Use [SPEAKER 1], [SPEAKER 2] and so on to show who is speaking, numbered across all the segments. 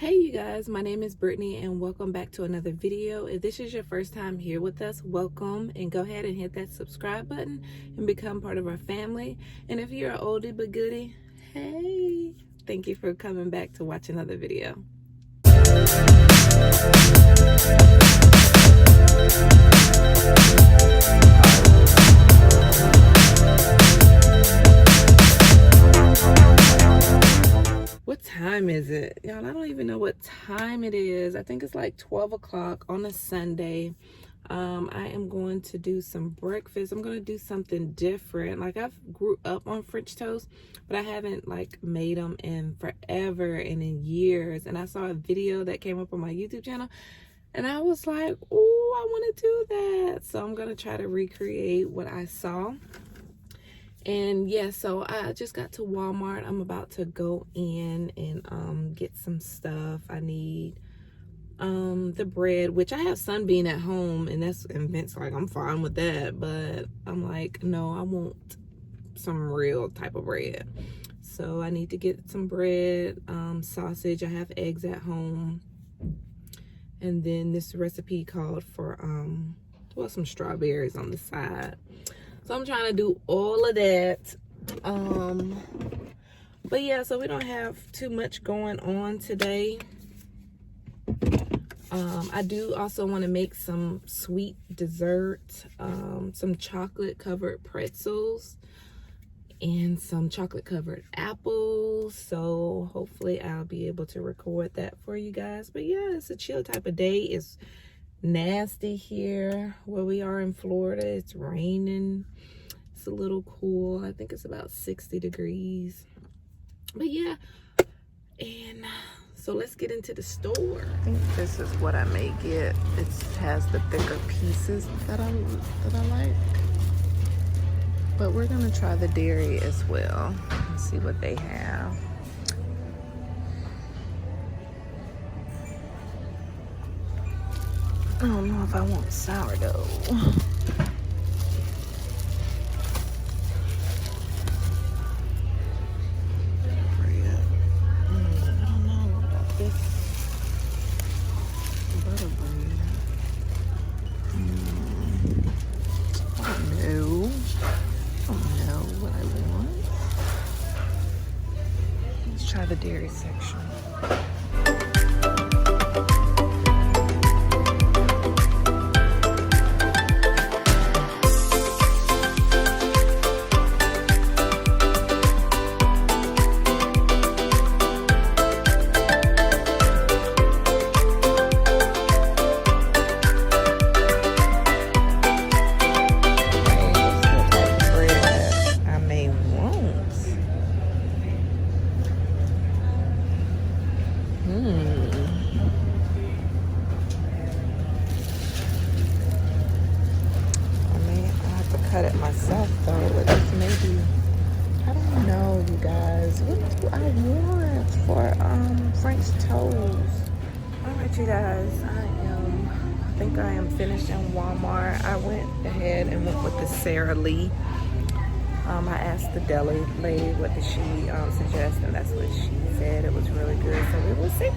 [SPEAKER 1] Hey you guys, my name is Brittney and welcome back to another video. If this is your first time here with us, welcome, and go ahead and hit that subscribe button and become part of our family. And if you're an oldie but goodie, hey, thank you for coming back to watch another video. What time is it? Y'all, I don't even know what time it is. I think it's like 12 o'clock on a Sunday. I am going to do some breakfast. I'm going to do something different. Like, I've grew up on French toast, but I haven't like made them in forever and in years. And I saw a video that came up on my YouTube channel and I was like, oh, I want to do that. So I'm going to try to recreate what I saw. And yeah, so I just got to Walmart. I'm about to go in and get some stuff. I need the bread, which I have Sunbeam at home, and Vince's like, I'm fine with that, but I'm like, no, I want some real type of bread. So I need to get some bread, sausage. I have eggs at home, and then this recipe called for well, some strawberries on the side. So I'm trying to do all of that. But yeah, so we don't have too much going on today. I do also want to make some sweet dessert, some chocolate covered pretzels and some chocolate covered apples. So hopefully I'll be able to record that for you guys. But yeah, it's a chill type of day. It's nasty here where we are in Florida. It's raining. It's a little cool. I think it's about 60 degrees. But yeah, and so let's get into the store. I think this is what I may get. It has the thicker pieces that I like. But we're gonna try the dairy as well and see what they have. I don't know if I want sourdough. I don't know about this butter bread. I don't know what I want. Let's try the dairy section. Cut it myself though, but this maybe, I don't know, you guys. What do I want for French toast? Alright you guys, I think I am finished in Walmart. I went ahead and went with the Sara Lee. I asked the deli lady what did she suggest, and that's what she said. It was really good, so we will see.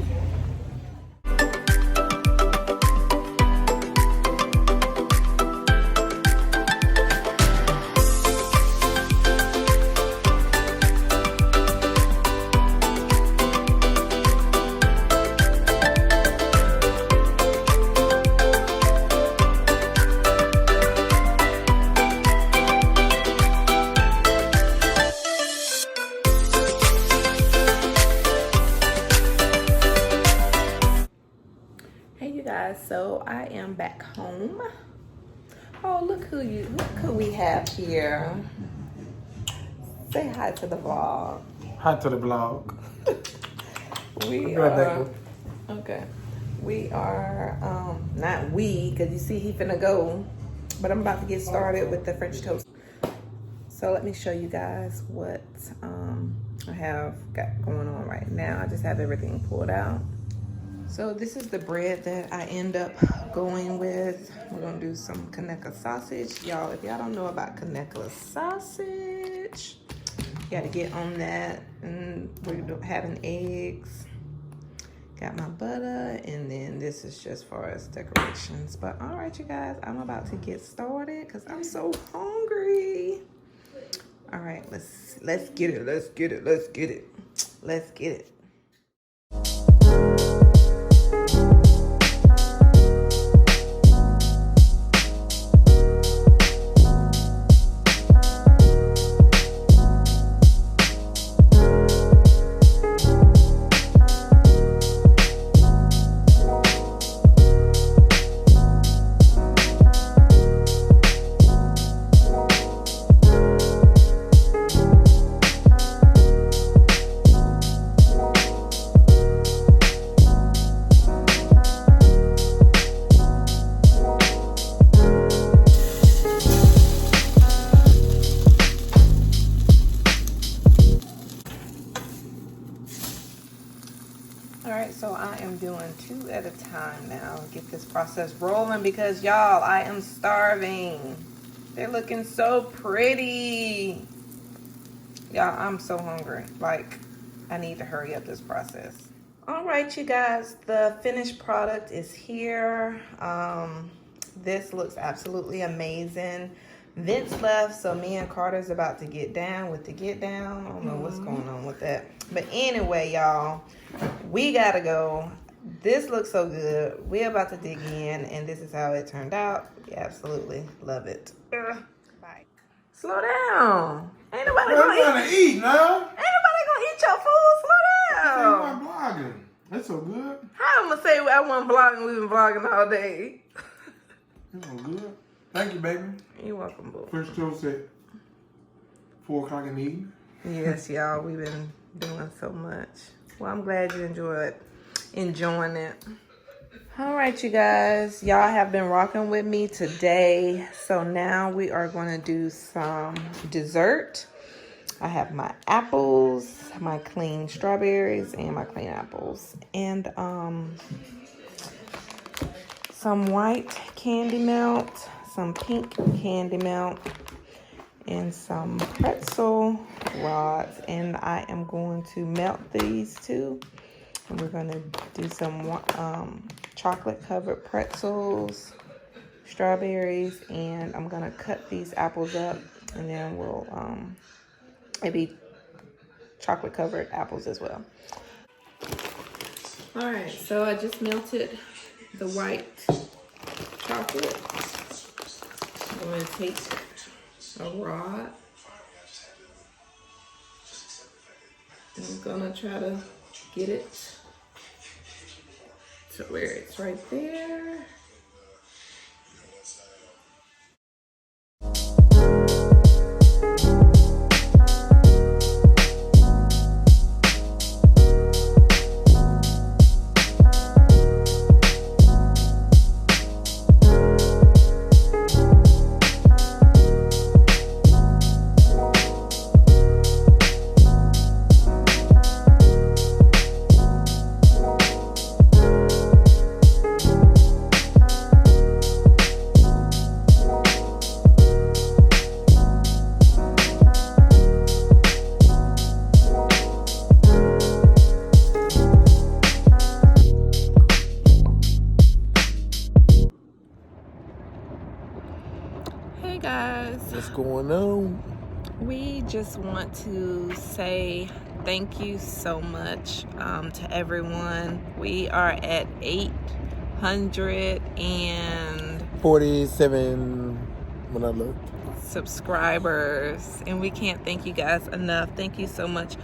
[SPEAKER 1] So I am back home. Oh, look who we have here. Say hi to the vlog.
[SPEAKER 2] Hi to the vlog.
[SPEAKER 1] We are okay. We are not we, because you see he finna go, but I'm about to get started with the French toast. So let me show you guys what I have got going on right now. I just have everything pulled out. So this is the bread that I end up going with. We're gonna do some Kaneka sausage. Y'all, if y'all don't know about Kaneka sausage, you gotta get on that. And we're having eggs. Got my butter, and then this is just for as decorations. But all right, you guys, I'm about to get started because I'm so hungry. All right, let's get it. Let's get it. Let's get it. Let's get it. So I am doing 2 at a time now. Get this process rolling because y'all, I am starving. They're looking so pretty. Y'all, I'm so hungry. Like, I need to hurry up this process. All right, you guys, the finished product is here. This looks absolutely amazing. Vince left, so me and Carter's about to get down with the get down. I don't know what's going on with that. But anyway, y'all, we gotta go. This looks so good. We're about to dig in, and this is how it turned out. We absolutely love it. Bye. Slow down. Ain't nobody gonna
[SPEAKER 2] eat now.
[SPEAKER 1] Ain't nobody gonna eat your food. Slow down.
[SPEAKER 2] I'm vlogging. That's so good.
[SPEAKER 1] How I'm gonna say I wasn't vlogging? We've been vlogging all day.
[SPEAKER 2] That's so good. Thank you, baby.
[SPEAKER 1] You're welcome, boo.
[SPEAKER 2] First toast at 4 o'clock in the evening.
[SPEAKER 1] Yes, y'all, we've been doing so much. Well, I'm glad you enjoying it. All right, you guys. Y'all have been rocking with me today. So now we are going to do some dessert. I have my apples, my clean strawberries, and my clean apples. And some white candy melt, some pink candy melt, and some pretzel rods. And I am going to melt these two. And we're going to do some chocolate covered pretzels, strawberries, and I'm going to cut these apples up, and then we'll maybe chocolate covered apples as well. All right, so I just melted the white chocolate. I'm going to take a rod. I'm going to try to get it to where it's right there. Hey guys,
[SPEAKER 2] what's going on?
[SPEAKER 1] We just want to say thank you so much to everyone. We are at 847
[SPEAKER 2] when I looked
[SPEAKER 1] subscribers, and we can't thank you guys enough. Thank you so much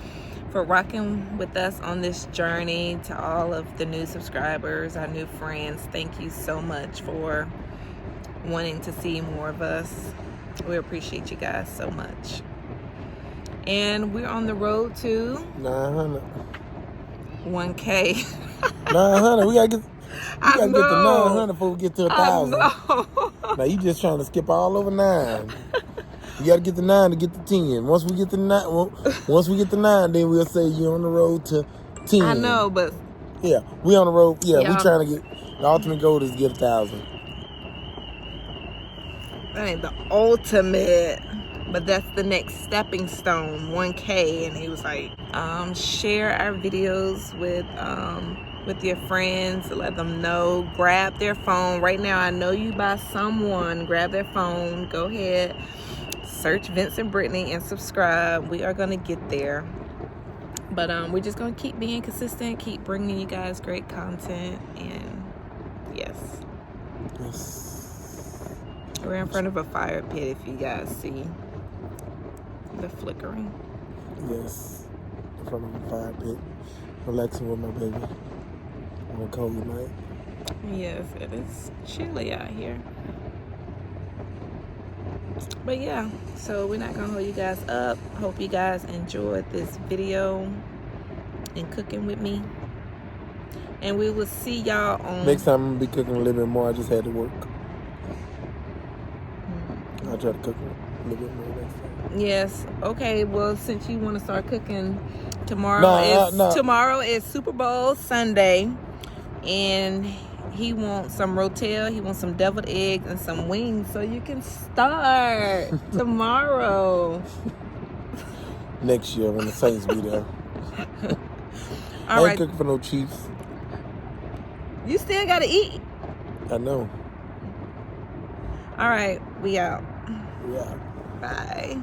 [SPEAKER 1] for rocking with us on this journey. To all of the new subscribers, our new friends, thank you so much for wanting to see more of us. We appreciate you guys so much. And we're on the road to
[SPEAKER 2] 900.
[SPEAKER 1] 1K.
[SPEAKER 2] 900. We gotta get to 900 before we get to 1,000. Now you just trying to skip all over 9. You gotta get to 9 to get to 10. Once we get to 9, then we'll say you're on the road to 10.
[SPEAKER 1] I know, but
[SPEAKER 2] yeah, we on the road. Yeah, we trying to get the ultimate goal is to get 1,000.
[SPEAKER 1] That ain't the ultimate. But that's the next stepping stone, 1K. And he was like, share our videos with your friends, let them know, grab their phone. Right now, I know you by someone, grab their phone, go ahead, search Vincent Brittney and subscribe. We are gonna get there. But we're just gonna keep being consistent, keep bringing you guys great content, and yes. We're in front of a fire pit if you guys see the flickering.
[SPEAKER 2] Yes, in front of the fire pit, relaxing with my baby on a cold night.
[SPEAKER 1] Yes, it is chilly out here. But yeah, so we're not gonna hold you guys up. Hope you guys enjoyed this video and cooking with me. And we will see y'all on...
[SPEAKER 2] Next time I'm gonna be cooking a little bit more. I just had to work. I'll try to cook a little bit more next time.
[SPEAKER 1] Yes. Okay, well, since you want to start cooking, tomorrow is Super Bowl Sunday. And he wants some rotel, he wants some deviled eggs and some wings, so you can start tomorrow.
[SPEAKER 2] Next year when the Saints be there.
[SPEAKER 1] All right.
[SPEAKER 2] I ain't cooking for no Chiefs.
[SPEAKER 1] You still gotta eat.
[SPEAKER 2] I know.
[SPEAKER 1] All right, we out.
[SPEAKER 2] Yeah.
[SPEAKER 1] Bye.